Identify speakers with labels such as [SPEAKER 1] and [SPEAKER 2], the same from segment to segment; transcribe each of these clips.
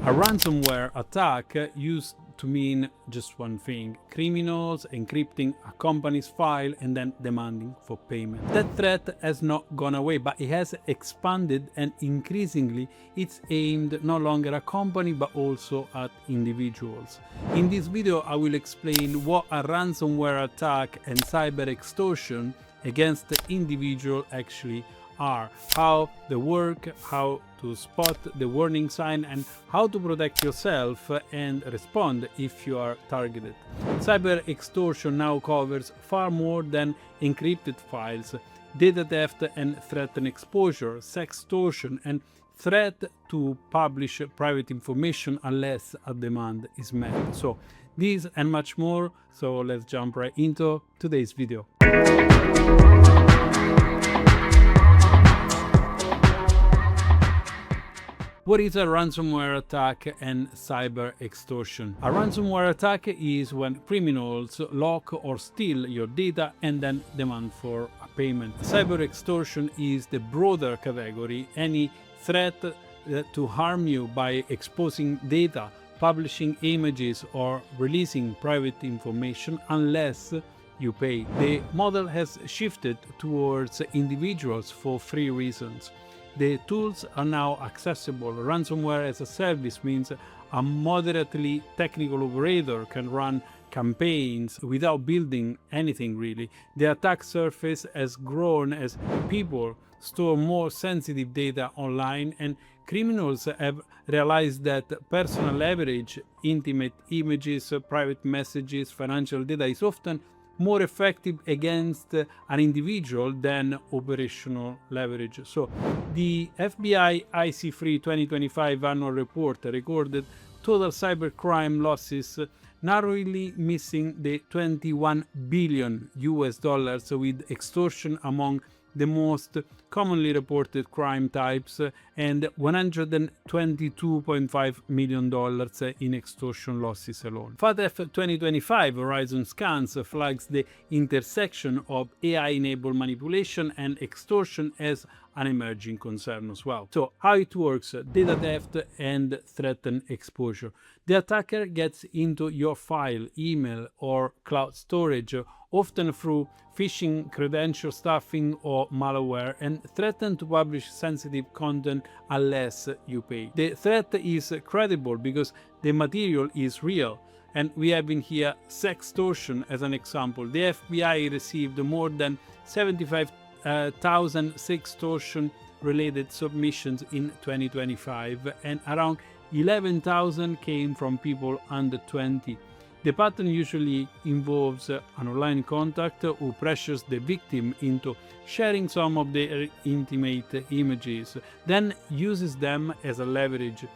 [SPEAKER 1] A ransomware attack used to mean just one thing: criminals encrypting a company's file and then demanding for payment. That threat has not gone away, but it has expanded, and increasingly it's aimed no longer at company but also at individuals. In this video I will explain what a ransomware attack and cyber extortion against the individual actually are, how they work, how to spot the warning sign, and how to protect yourself and respond if you are targeted. Cyber extortion now covers far more than encrypted files, data theft and threatened exposure, sextortion, and threat to publish private information unless a demand is met. So this and much more, so let's jump right into today's video. What is a ransomware attack and cyber extortion? A ransomware attack is when criminals lock or steal your data and then demand for a payment. Cyber extortion is the broader category, any threat to harm you by exposing data, publishing images, or releasing private information unless you pay. The model has shifted towards individuals for three reasons. The tools are now accessible. Ransomware as a service means a moderately technical operator can run campaigns without building anything really. The attack surface has grown as people store more sensitive data online, and criminals have realized that personal leverage, intimate images, private messages, financial data is often more effective against an individual than operational leverage. So the FBI IC3 2025 annual report recorded total cybercrime losses narrowly missing the $21 billion with extortion among the most commonly reported crime types and $122.5 million in extortion losses alone. FATF 2025 Horizon Scans flags the intersection of AI-enabled manipulation and extortion as an emerging concern as well. So how it works: data theft and threatened exposure. The attacker gets into your file, email, or cloud storage, often through phishing, credential stuffing, or malware, and threaten to publish sensitive content unless you pay. The threat is credible because the material is real. And we have in here sextortion as an example. The FBI received more than 75,000 sextortion related submissions in 2025, and around 11,000 came from people under 20. The pattern usually involves an online contact who pressures the victim into sharing some of their intimate images, then uses them as a leverage.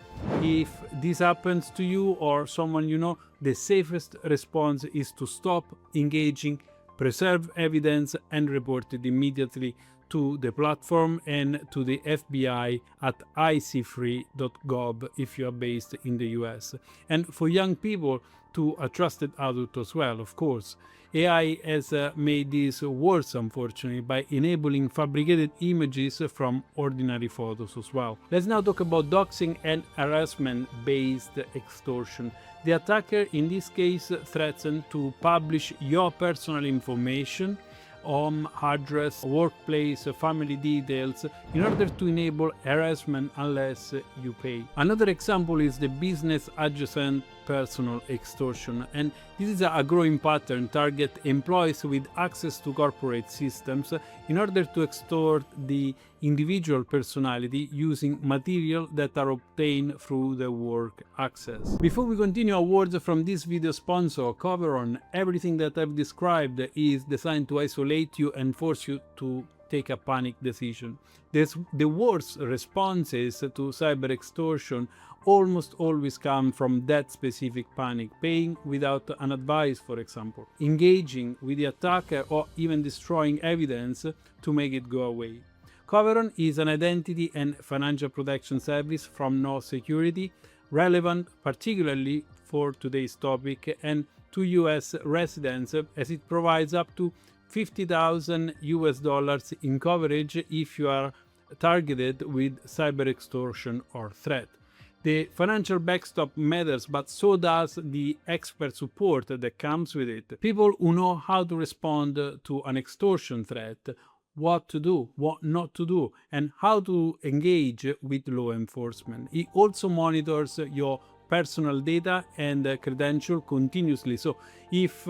[SPEAKER 1] If this happens to you or someone you know, the safest response is to stop engaging, preserve evidence, and report it immediately to the platform and to the FBI at ic3.gov if you are based in the US. And for young people, to a trusted adult as well, of course. AI has made this worse, unfortunately, by enabling fabricated images from ordinary photos as well. Let's now talk about doxing and harassment-based extortion. The attacker in this case threatens to publish your personal information, home address, workplace, family details, in order to enable harassment unless you pay. Another example is the business adjacent personal extortion, and this is a growing pattern. Target employees with access to corporate systems in order to extort the individual personality using material that are obtained through the work access. Before we continue, a word from this video sponsor, Coveron. Everything that I've described is designed to isolate you and force you to take a panic decision. The worst responses to cyber extortion almost always come from that specific panic, paying without an advice, for example, engaging with the attacker, or even destroying evidence to make it go away. Coveron is an identity and financial protection service from No Security, relevant particularly for today's topic and to US residents, as it provides up to $50,000 in coverage if you are targeted with cyber extortion or threat. The financial backstop matters, but so does the expert support that comes with it. People who know how to respond to an extortion threat, what to do, what not to do, and how to engage with law enforcement. It also monitors your personal data and credential continuously. So if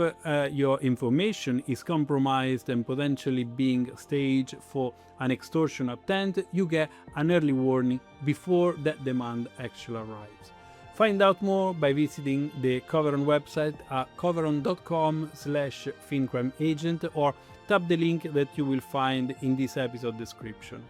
[SPEAKER 1] your information is compromised and potentially being staged for an extortion attempt, you get an early warning before that demand actually arrives. Find out more by visiting the Coveron website at coveron.com/FinCrime Agent or tap the link that you will find in this episode description.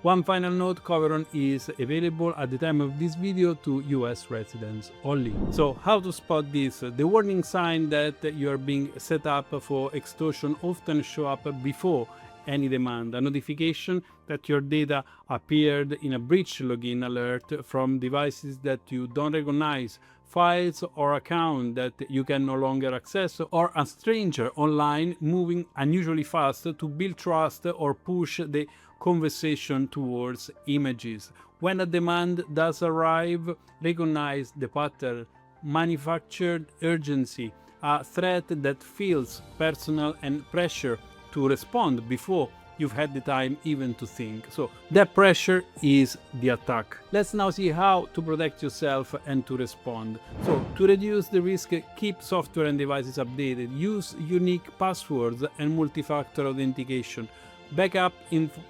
[SPEAKER 1] One final note, Coveron is available at the time of this video to US residents only. So how to spot this? The warning sign that you are being set up for extortion often show up before any demand. A notification that your data appeared in a breach login alert from devices that you don't recognize, files or account that you can no longer access, or a stranger online moving unusually fast to build trust or push the conversation towards images. When a demand does arrive, recognize the pattern: manufactured urgency, a threat that feels personal, and pressure to respond before you've had the time even to think. So that pressure is the attack. Let's now see how to protect yourself and to respond. So to reduce the risk, keep software and devices updated, use unique passwords and multi-factor authentication, back up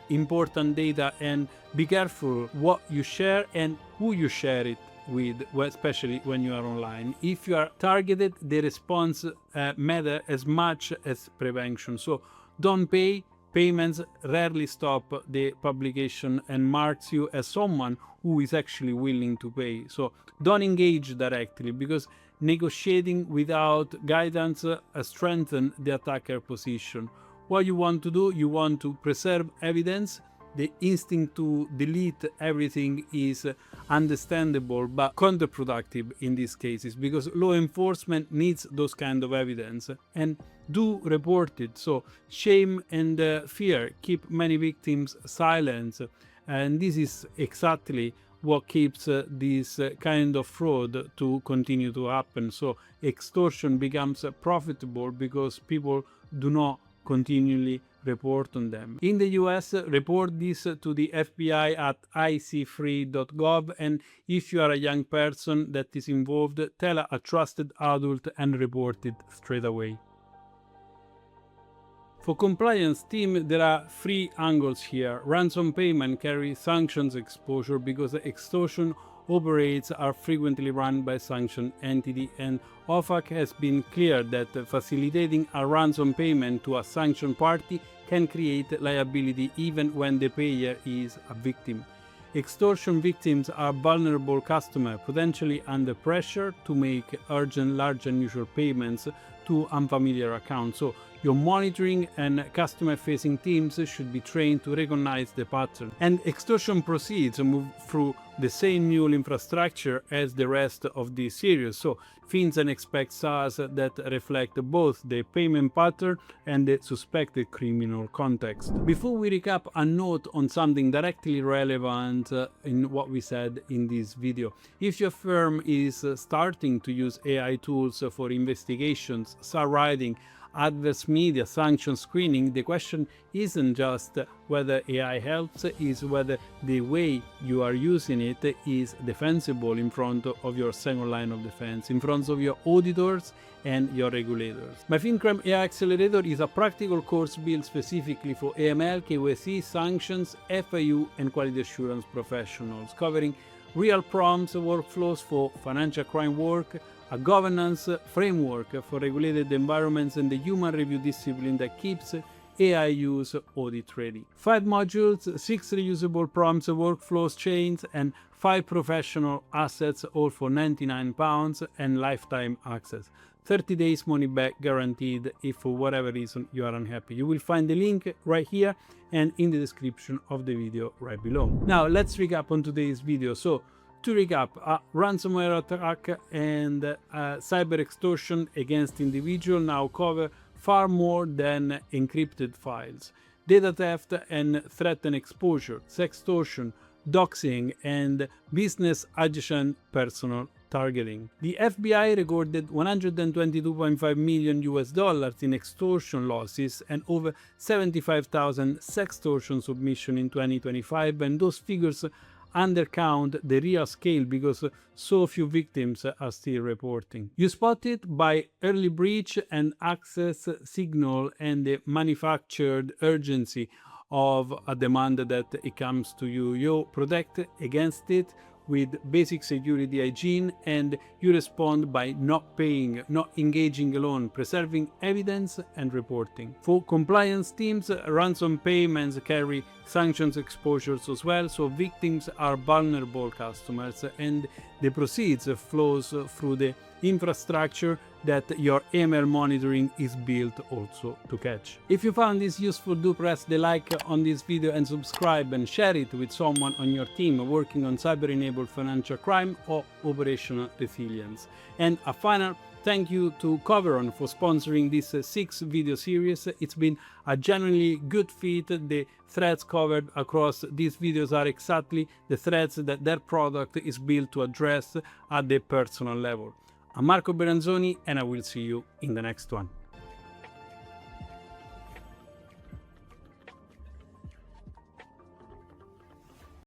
[SPEAKER 1] important data, and be careful what you share and who you share it with, especially when you are online. If you are targeted, the response matters as much as prevention. So don't pay. Payments rarely stop the publication and marks you as someone who is actually willing to pay. So don't engage directly, because negotiating without guidance strengthens the attacker position. What you want to do, you want to preserve evidence. The instinct to delete everything is understandable but counterproductive in these cases, because law enforcement needs those kind of evidence, and do report it. So shame and fear keep many victims silent, and this is exactly what keeps this kind of fraud to continue to happen. So extortion becomes profitable because people do not continually report on them. In the US, report this to the FBI at ic3.gov, and if you are a young person that is involved, tell a trusted adult and report it straight away. For compliance team, there are three angles here. Ransom payment carry sanctions exposure because the extortion operates are frequently run by sanctioned entity, and OFAC has been clear that facilitating a ransom payment to a sanctioned party can create liability even when the payer is a victim. Extortion victims are vulnerable customers, potentially under pressure to make urgent, large, unusual payments to unfamiliar accounts. So your monitoring and customer-facing teams should be trained to recognize the pattern. And extortion proceeds move through the same mule infrastructure as the rest of the series. So FinCEN expects SaaS that reflect both the payment pattern and the suspected criminal context. Before we recap, a note on something directly relevant in what we said in this video. If your firm is starting to use AI tools for investigations, SAR writing, adverse media, sanction screening, the question isn't just whether AI helps, is whether the way you are using it is defensible in front of your second line of defense, in front of your auditors and your regulators. My FinCrime AI Accelerator is a practical course built specifically for AML, KYC, sanctions, FIU and quality assurance professionals, covering real prompts, workflows for financial crime work, a governance framework for regulated environments, and the human review discipline that keeps AI use audit ready. 5 modules, 6 reusable prompts, workflows, chains, and 5 professional assets, all for £99 and lifetime access. 30 days money back guaranteed if for whatever reason you are unhappy. You will find the link right here and in the description of the video right below. Now let's recap on today's video. So to recap, a ransomware attack and cyber extortion against individuals now cover far more than encrypted files. Data theft and threat and exposure, sextortion, doxxing, and business adjacent personal targeting. The FBI recorded $122.5 million in extortion losses and over 75,000 sextortion submissions in 2025, and those figures undercount the real scale because so few victims are still reporting. You spot it by early breach and access signal and the manufactured urgency of a demand that it comes to you. You protect against it with basic security hygiene, and you respond by not paying, not engaging alone, preserving evidence and reporting. For compliance teams, ransom payments carry sanctions exposures as well, so victims are vulnerable customers and the proceeds flows through the infrastructure that your AML monitoring is built also to catch. If you found this useful, do press the like on this video and subscribe, and share it with someone on your team working on cyber-enabled financial crime or operational resilience. And a final thank you to Coveron for sponsoring this 6 video series. It's been a genuinely good fit. The threats covered across these videos are exactly the threats that their product is built to address at the personal level. I'm Marco Beranzoni, and I will see you in the next one.